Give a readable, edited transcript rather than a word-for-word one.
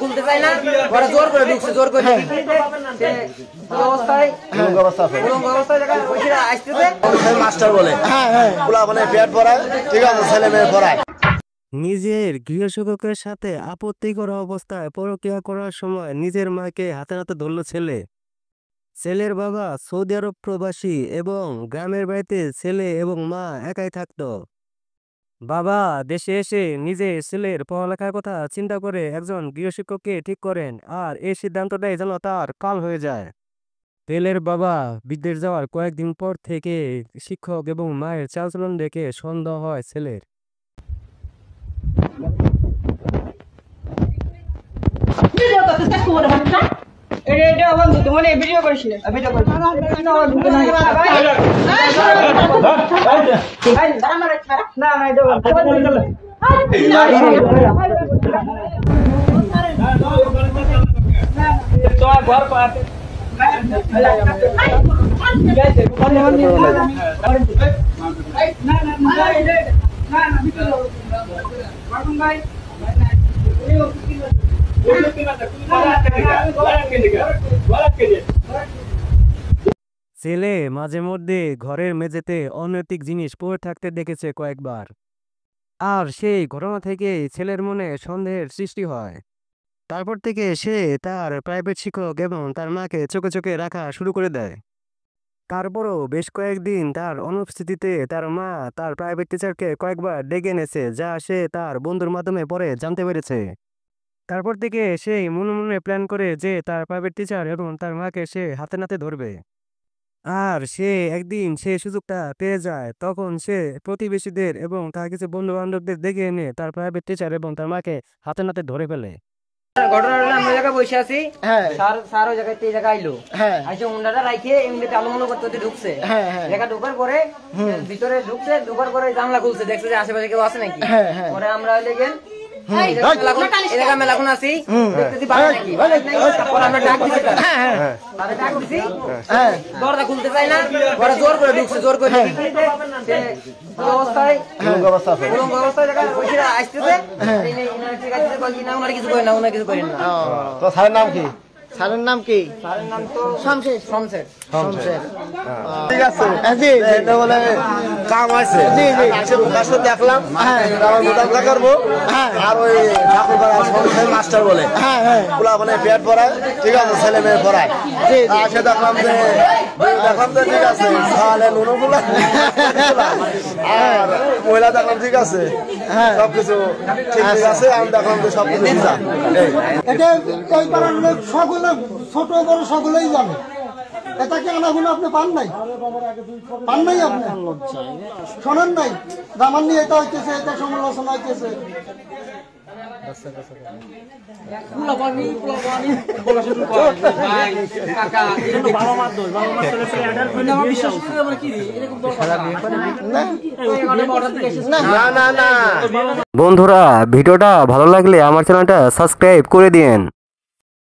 খুলতে চাই না, ওরা জোর করে ঢুকছে, জোর করে অবস্থায় মাস্টার বলে মানে পেট ভরায়, ঠিক আছে, ছেলে মেয়ে ভরায়। নিজের গৃহশিক্ষকের সাথে আপত্তিকর অবস্থায় পরকীয়া করার সময় নিজের মাকে হাতে নাতে ধরল ছেলে। ছেলের বাবা সৌদি আরব প্রবাসী এবং গ্রামের বাড়িতে ছেলে এবং মা একাই থাকত। বাবা দেশে এসে নিজে ছেলের পড়ালেখার কথা চিন্তা করে একজন গৃহশিক্ষককে ঠিক করেন, আর এই সিদ্ধান্তটাই যেন তার কাল হয়ে যায়। ছেলের বাবা বিদেশ যাওয়ার কয়েকদিন পর থেকে শিক্ষক এবং মায়ের চালচলন দেখে সন্দেহ হয় ছেলের। ছেলে মাঝে মধ্যে ঘরের মেঝেতে অনৈতিক জিনিস পড়ে থাকতে দেখেছে কয়েকবার, আর সেই ঘটনা থেকে ছেলের মনে সন্দেহের সৃষ্টি হয়। তারপর থেকে সে তার প্রাইভেট শিক্ষক এবং তার মাকে চোখে চোখে রাখা শুরু করে দেয়। তারপরও বেশ কয়েকদিন তার অনুপস্থিতিতে তার মা তার প্রাইভেট টিচারকে কয়েকবার ডেকে এনেছে, যা সে তার বন্ধুর মাধ্যমে পরে জানতে পেরেছে। তারপর থেকে সেই মনে মনে প্ল্যান করে যে তার প্রাইভেট টিচার এবং তার মাকে সে হাতে নাতে ধরবে। আর সে একদিন সে সুযোগটা পেয়ে যায়, তখন সে প্রতিবেশীদের এবং তার কিছু বন্ধু বান্ধবদের ডেকে এনে তার প্রাইভেট টিচার এবং তার মাকে হাতে নাতে ধরে ফেলে। ঘটনা হলো আমরা জায়গায় বসে আছি, স্যার ওই জায়গায় এই জায়গায় আইলো, আইসে হুন্ডাটা রাইখে এমনিতে আলোমলো করতে ঢুকছে। জায়গা ঢোকার পরে ভিতরে ঢুকছে, ঢোকার পরে জানলা খুলছে, দেখছে যে আশেপাশে কেউ আছে নাকি। পরে আমরা লেগে মেলাখন আছি, দরজা খুলতে চাই না, ওরা জোর করে ঢুকছে, জোর করে অবস্থায় আসতেছে, কিছু করেন না, ওনার কিছু করেন না। তো স্যারের নাম কি? স্যারের নাম কি? স্যারের নাম তো শমশের। শমশের, শমশের, ঠিক আছে। এটা বলে কাম আছে, আসলে দেখলাম মোটামুটি করবো। আর ওই ঠাকুরপাড়া শমশের মাস্টার বলে মানে পেট ভরায়, ঠিক আছে, ছেলে মেয়ে ভরায়। আসে দেখলাম যে ঠিক আছে, তাহলে নুনগুলা আর মহিলা দেখলাম ঠিক আছে, সবকিছু ঠিক আছে। আমি দেখলাম যে সবকিছু এটা এই পাড়ার লোক সকলে, ছোট বড় সকলেই জানে। এটাকে আনাগুলো আপনি পান নাই, পান নাই, আপনি শোনেন নাই? দামান নিয়ে এটা হইতেছে, এটা সমালোচনা হইতেছে। বন্ধুরা, ভিডিওটা ভালো লাগলে আমার চ্যানেলটা সাবস্ক্রাইব করে দিন।